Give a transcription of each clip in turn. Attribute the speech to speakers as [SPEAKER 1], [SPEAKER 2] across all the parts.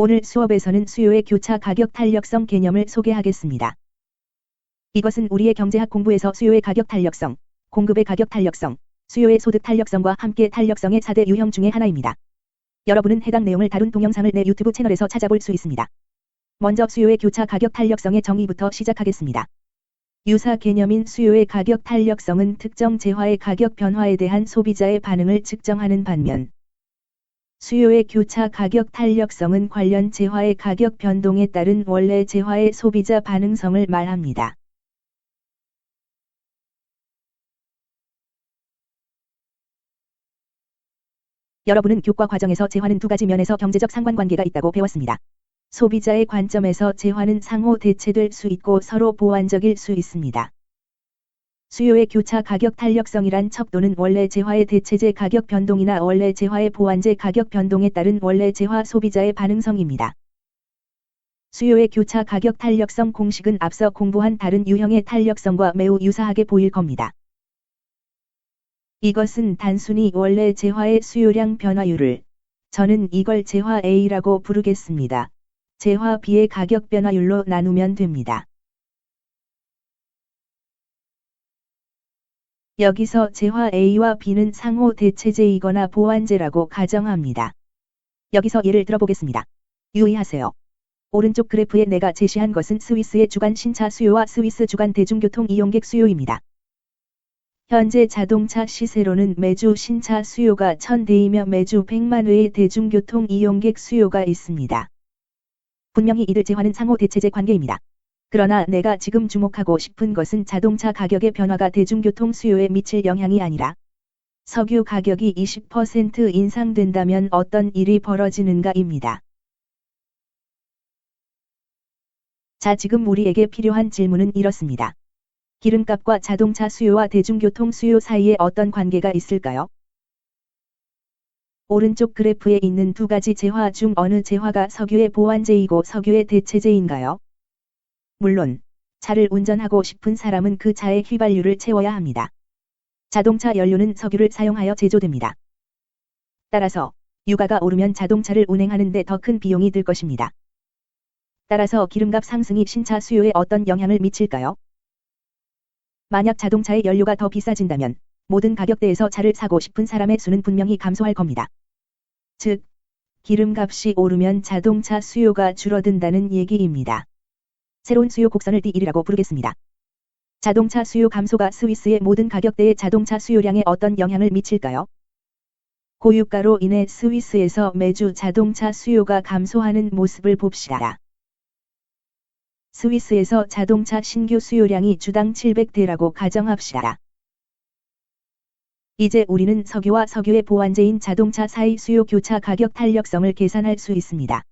[SPEAKER 1] 오늘 수업에서는 수요의 교차 가격 탄력성 개념을 소개하겠습니다. 이것은 우리의 경제학 공부에서 수요의 가격 탄력성, 공급의 가격 탄력성, 수요의 소득 탄력성과 함께 탄력성의 4대 유형 중의 하나입니다. 여러분은 해당 내용을 다룬 동영상을 내 유튜브 채널에서 찾아볼 수 있습니다. 먼저 수요의 교차 가격 탄력성의 정의부터 시작하겠습니다. 유사 개념인 수요의 가격 탄력성은 특정 재화의 가격 변화에 대한 소비자의 반응을 측정하는 반면, 수요의 교차 가격 탄력성은 관련 재화의 가격 변동에 따른 원래 재화의 소비자 반응성을 말합니다. 여러분은 교과 과정에서 재화는 두 가지 면에서 경제적 상관관계가 있다고 배웠습니다. 소비자의 관점에서 재화는 상호 대체될 수 있고 서로 보완적일 수 있습니다. 수요의 교차 가격 탄력성이란 척도는 원래 재화의 대체재 가격 변동이나 원래 재화의 보완재 가격 변동에 따른 원래 재화 소비자의 반응성입니다. 수요의 교차 가격 탄력성 공식은 앞서 공부한 다른 유형의 탄력성과 매우 유사하게 보일 겁니다. 이것은 단순히 원래 재화의 수요량 변화율을, 저는 이걸 재화 A라고 부르겠습니다. 재화 B의 가격 변화율로 나누면 됩니다. 여기서 재화 A와 B는 상호 대체재이거나 보완재라고 가정합니다. 여기서 예를 들어보겠습니다. 유의하세요. 오른쪽 그래프에 내가 제시한 것은 스위스의 주간 신차 수요와 스위스 주간 대중교통 이용객 수요입니다. 현재 자동차 시세로는 매주 신차 수요가 1000대이며 매주 100만 회의 대중교통 이용객 수요가 있습니다. 분명히 이들 재화는 상호 대체재 관계입니다. 그러나 내가 지금 주목하고 싶은 것은 자동차 가격의 변화가 대중교통 수요에 미칠 영향이 아니라 석유 가격이 20% 인상된다면 어떤 일이 벌어지는가입니다. 자, 지금 우리에게 필요한 질문은 이렇습니다. 기름값과 자동차 수요와 대중교통 수요 사이에 어떤 관계가 있을까요? 오른쪽 그래프에 있는 두 가지 재화 중 어느 재화가 석유의 보완재이고 석유의 대체재인가요? 물론, 차를 운전하고 싶은 사람은 그 차의 휘발유를 채워야 합니다. 자동차 연료는 석유를 사용하여 제조됩니다. 따라서, 유가가 오르면 자동차를 운행하는 데 더 큰 비용이 들 것입니다. 따라서 기름값 상승이 신차 수요에 어떤 영향을 미칠까요? 만약 자동차의 연료가 더 비싸진다면, 모든 가격대에서 차를 사고 싶은 사람의 수는 분명히 감소할 겁니다. 즉, 기름값이 오르면 자동차 수요가 줄어든다는 얘기입니다. 새로운 수요 곡선을 D1이라고 부르겠습니다. 자동차 수요 감소가 스위스의 모든 가격대의 자동차 수요량에 어떤 영향을 미칠까요? 고유가로 인해 스위스에서 매주 자동차 수요가 감소하는 모습을 봅시다. 스위스에서 자동차 신규 수요량이 주당 700대라고 가정합시다. 이제 우리는 석유와 석유의 보완재인 자동차 사이 수요 교차 가격 탄력성을 계산할 수 있습니다.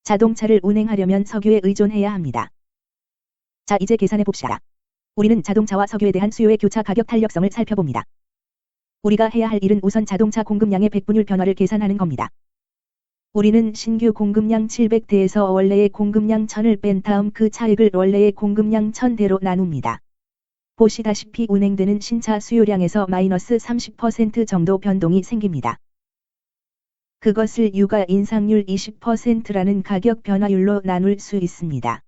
[SPEAKER 1] 자동차를 운행하려면 석유에 의존해야 합니다. 자, 이제 계산해 봅시다. 우리는 자동차와 석유에 대한 수요의 교차 가격 탄력성을 살펴봅니다. 우리가 해야 할 일은 우선 자동차 공급량의 백분율 변화를 계산하는 겁니다. 우리는 신규 공급량 700대에서 원래의 공급량 1000을 뺀 다음 그 차액을 원래의 공급량 1000대로 나눕니다. 보시다시피 운행되는 신차 수요량에서 마이너스 30% 정도 변동이 생깁니다. 그것을 유가 인상률 20%라는 가격 변화율로 나눌 수 있습니다.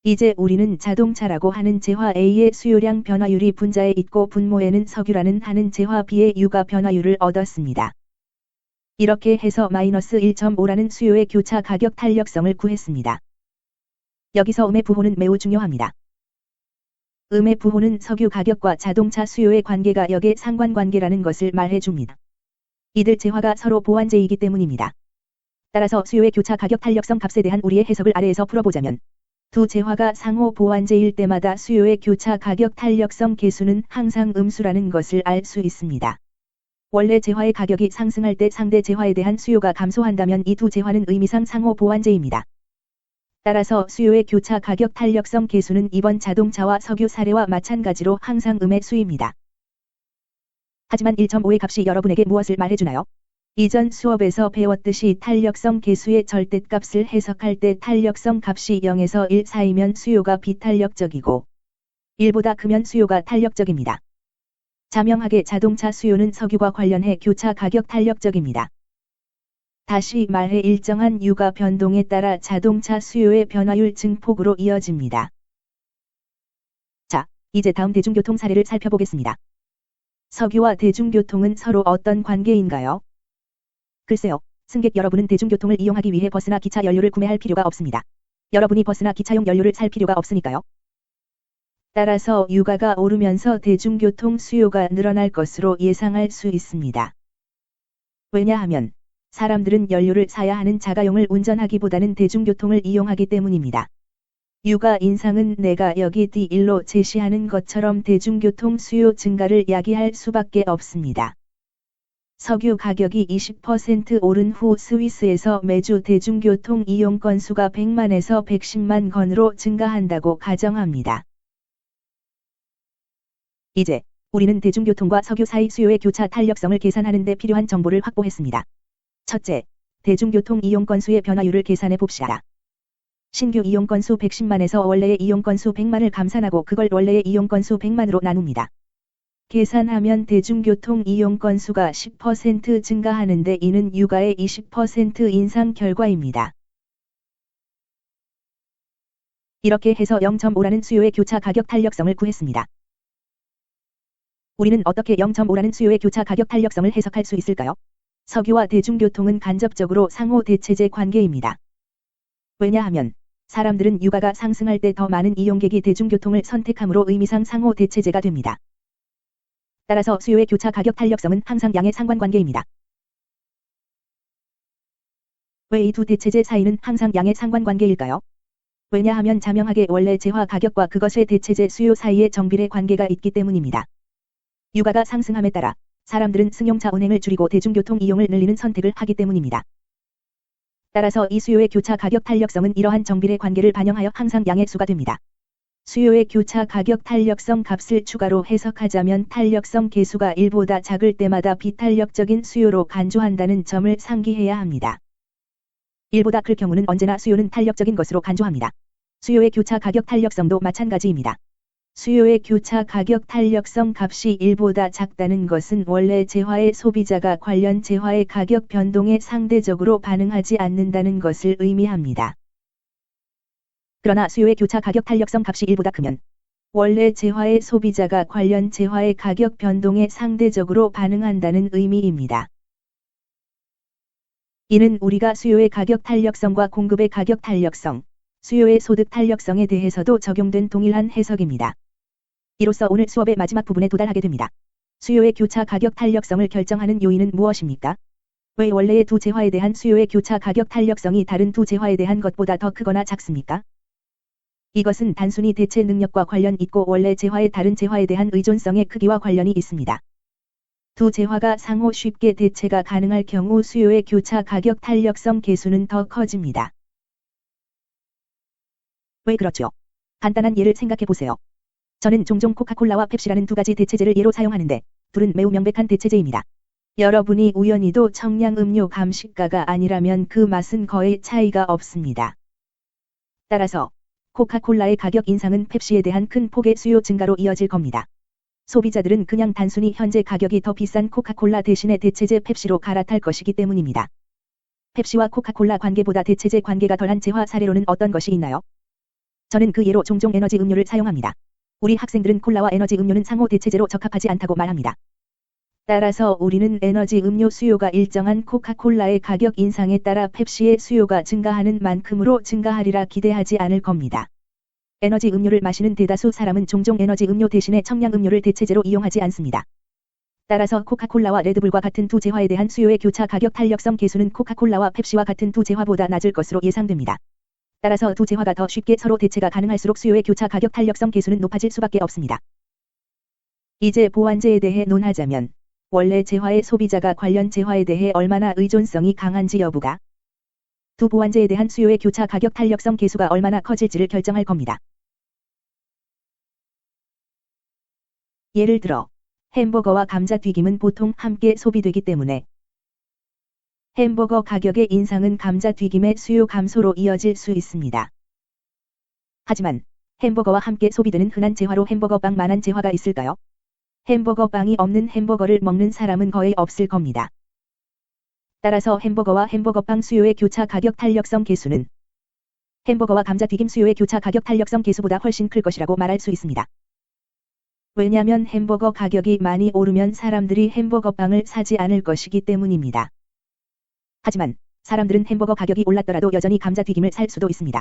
[SPEAKER 1] 이제 우리는 자동차라고 하는 재화 A의 수요량 변화율이 분자에 있고 분모에는 석유라는 하는 재화 B의 유가 변화율을 얻었습니다. 이렇게 해서 마이너스 1.5라는 수요의 교차 가격 탄력성을 구했습니다. 여기서 음의 부호는 매우 중요합니다. 음의 부호는 석유 가격과 자동차 수요의 관계가 역의 상관관계라는 것을 말해줍니다. 이들 재화가 서로 보완재이기 때문입니다. 따라서 수요의 교차 가격 탄력성 값에 대한 우리의 해석을 아래에서 풀어보자면, 두 재화가 상호 보완재일 때마다 수요의 교차 가격 탄력성 계수는 항상 음수라는 것을 알 수 있습니다. 원래 재화의 가격이 상승할 때 상대 재화에 대한 수요가 감소한다면 이 두 재화는 의미상 상호 보완재입니다. 따라서 수요의 교차 가격 탄력성 계수는 이번 자동차와 석유 사례와 마찬가지로 항상 음의 수입니다. 하지만 1.5의 값이 여러분에게 무엇을 말해주나요? 이전 수업에서 배웠듯이 탄력성 계수의 절대값을 해석할 때 탄력성 값이 0에서 1 사이면 수요가 비탄력적이고 1보다 크면 수요가 탄력적입니다. 자명하게 자동차 수요는 석유와 관련해 교차 가격 탄력적입니다. 다시 말해 일정한 유가 변동에 따라 자동차 수요의 변화율 증폭으로 이어집니다. 자, 이제 다음 대중교통 사례를 살펴보겠습니다. 석유와 대중교통은 서로 어떤 관계인가요? 글쎄요, 승객 여러분은 대중교통을 이용하기 위해 버스나 기차 연료를 구매할 필요가 없습니다. 여러분이 버스나 기차용 연료를 살 필요가 없으니까요. 따라서 유가가 오르면서 대중교통 수요가 늘어날 것으로 예상할 수 있습니다. 왜냐하면 사람들은 연료를 사야 하는 자가용을 운전하기보다는 대중교통을 이용하기 때문입니다. 유가 인상은 내가 여기 D1로 제시하는 것처럼 대중교통 수요 증가를 야기할 수밖에 없습니다. 석유 가격이 20% 오른 후 스위스에서 매주 대중교통 이용 건수가 100만에서 110만 건으로 증가한다고 가정합니다. 이제 우리는 대중교통과 석유 사이 수요의 교차 탄력성을 계산하는 데 필요한 정보를 확보했습니다. 첫째, 대중교통 이용 건수의 변화율을 계산해 봅시다. 신규 이용 건수 110만에서 원래의 이용 건수 100만을 감산하고 그걸 원래의 이용 건수 100만으로 나눕니다. 계산하면 대중교통 이용 건수가 10% 증가하는데 이는 유가의 20% 인상 결과입니다. 이렇게 해서 0.5라는 수요의 교차 가격 탄력성을 구했습니다. 우리는 어떻게 0.5라는 수요의 교차 가격 탄력성을 해석할 수 있을까요? 석유와 대중교통은 간접적으로 상호 대체제 관계입니다. 왜냐하면 사람들은 유가가 상승할 때 더 많은 이용객이 대중교통을 선택함으로 의미상 상호 대체제가 됩니다. 따라서 수요의 교차 가격 탄력성은 항상 양의 상관관계입니다. 왜 이 두 대체제 사이는 항상 양의 상관관계일까요? 왜냐하면 자명하게 원래 재화 가격과 그것의 대체제 수요 사이에 정비례 관계가 있기 때문입니다. 유가가 상승함에 따라 사람들은 승용차 운행을 줄이고 대중교통 이용을 늘리는 선택을 하기 때문입니다. 따라서 이 수요의 교차 가격 탄력성은 이러한 정비례 관계를 반영하여 항상 양의 수가 됩니다. 수요의 교차 가격 탄력성 값을 추가로 해석하자면 탄력성 계수가 1보다 작을 때마다 비탄력적인 수요로 간주한다는 점을 상기해야 합니다. 1보다 클 경우는 언제나 수요는 탄력적인 것으로 간주합니다. 수요의 교차 가격 탄력성도 마찬가지입니다. 수요의 교차 가격 탄력성 값이 1보다 작다는 것은 원래 재화의 소비자가 관련 재화의 가격 변동에 상대적으로 반응하지 않는다는 것을 의미합니다. 그러나 수요의 교차 가격 탄력성 값이 1보다 크면 원래 재화의 소비자가 관련 재화의 가격 변동에 상대적으로 반응한다는 의미입니다. 이는 우리가 수요의 가격 탄력성과 공급의 가격 탄력성, 수요의 소득 탄력성에 대해서도 적용된 동일한 해석입니다. 이로써 오늘 수업의 마지막 부분에 도달하게 됩니다. 수요의 교차 가격 탄력성을 결정하는 요인은 무엇입니까? 왜 원래의 두 재화에 대한 수요의 교차 가격 탄력성이 다른 두 재화에 대한 것보다 더 크거나 작습니까? 이것은 단순히 대체 능력과 관련 있고 원래 재화의 다른 재화에 대한 의존성의 크기와 관련이 있습니다. 두 재화가 상호 쉽게 대체가 가능할 경우 수요의 교차 가격 탄력성 계수는 더 커집니다. 왜 그렇죠? 간단한 예를 생각해 보세요. 저는 종종 코카콜라와 펩시라는 두 가지 대체제를 예로 사용하는데 둘은 매우 명백한 대체제입니다. 여러분이 우연히도 청량음료 감식가가 아니라면 그 맛은 거의 차이가 없습니다. 따라서 코카콜라의 가격 인상은 펩시에 대한 큰 폭의 수요 증가로 이어질 겁니다. 소비자들은 그냥 단순히 현재 가격이 더 비싼 코카콜라 대신에 대체제 펩시로 갈아탈 것이기 때문입니다. 펩시와 코카콜라 관계보다 대체제 관계가 덜한 재화 사례로는 어떤 것이 있나요? 저는 그 예로 종종 에너지 음료를 사용합니다. 우리 학생들은 콜라와 에너지 음료는 상호 대체제로 적합하지 않다고 말합니다. 따라서 우리는 에너지 음료 수요가 일정한 코카콜라의 가격 인상에 따라 펩시의 수요가 증가하는 만큼으로 증가하리라 기대하지 않을 겁니다. 에너지 음료를 마시는 대다수 사람은 종종 에너지 음료 대신에 청량 음료를 대체제로 이용하지 않습니다. 따라서 코카콜라와 레드불과 같은 두 재화에 대한 수요의 교차 가격 탄력성 계수는 코카콜라와 펩시와 같은 두 재화보다 낮을 것으로 예상됩니다. 따라서 두 재화가 더 쉽게 서로 대체가 가능할수록 수요의 교차 가격 탄력성 계수는 높아질 수밖에 없습니다. 이제 보완제에 대해 논하자면 원래 재화의 소비자가 관련 재화에 대해 얼마나 의존성이 강한지 여부가 두 보완제에 대한 수요의 교차 가격 탄력성 계수가 얼마나 커질지를 결정할 겁니다. 예를 들어 햄버거와 감자튀김은 보통 함께 소비되기 때문에 햄버거 가격의 인상은 감자튀김의 수요 감소로 이어질 수 있습니다. 하지만 햄버거와 함께 소비되는 흔한 재화로 햄버거 빵만한 재화가 있을까요? 햄버거 빵이 없는 햄버거를 먹는 사람은 거의 없을 겁니다. 따라서 햄버거와 햄버거빵 수요의 교차 가격 탄력성 계수는 햄버거와 감자튀김 수요의 교차 가격 탄력성 계수보다 훨씬 클 것이라고 말할 수 있습니다. 왜냐하면 햄버거 가격이 많이 오르면 사람들이 햄버거빵을 사지 않을 것이기 때문입니다. 하지만 사람들은 햄버거 가격이 올랐더라도 여전히 감자튀김을 살 수도 있습니다.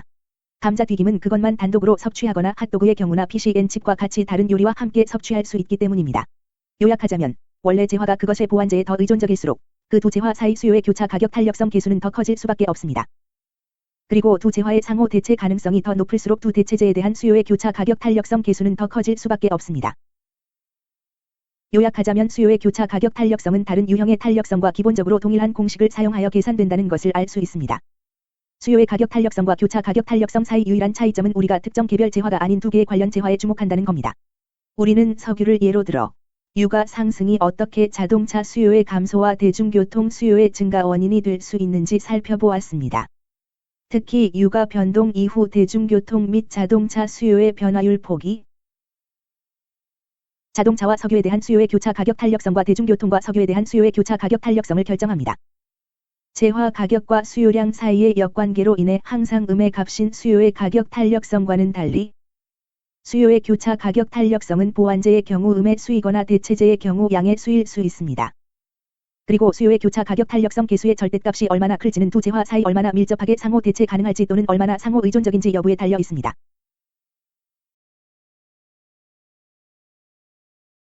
[SPEAKER 1] 감자튀김은 그것만 단독으로 섭취하거나 핫도그의 경우나 피시앤칩과 같이 다른 요리와 함께 섭취할 수 있기 때문입니다. 요약하자면 원래 재화가 그것의 보완제에 더 의존적일수록 그 두 재화 사이 수요의 교차 가격 탄력성 계수는 더 커질 수밖에 없습니다. 그리고 두 재화의 상호 대체 가능성이 더 높을수록 두 대체제에 대한 수요의 교차 가격 탄력성 계수는 더 커질 수밖에 없습니다. 요약하자면 수요의 교차 가격 탄력성은 다른 유형의 탄력성과 기본적으로 동일한 공식을 사용하여 계산된다는 것을 알 수 있습니다. 수요의 가격 탄력성과 교차 가격 탄력성 사이 유일한 차이점은 우리가 특정 개별 재화가 아닌 두 개의 관련 재화에 주목한다는 겁니다. 우리는 석유를 예로 들어 유가 상승이 어떻게 자동차 수요의 감소와 대중교통 수요의 증가 원인이 될 수 있는지 살펴보았습니다. 특히 유가 변동 이후 대중교통 및 자동차 수요의 변화율 폭이 자동차와 석유에 대한 수요의 교차 가격 탄력성과 대중교통과 석유에 대한 수요의 교차 가격 탄력성을 결정합니다. 재화 가격과 수요량 사이의 역관계로 인해 항상 음의 값인 수요의 가격 탄력성과는 달리 수요의 교차 가격 탄력성은 보완제의 경우 음의 수이거나 대체제의 경우 양의 수일 수 있습니다. 그리고 수요의 교차 가격 탄력성 계수의 절대값이 얼마나 클지는 두 재화 사이 얼마나 밀접하게 상호 대체 가능할지 또는 얼마나 상호 의존적인지 여부에 달려 있습니다.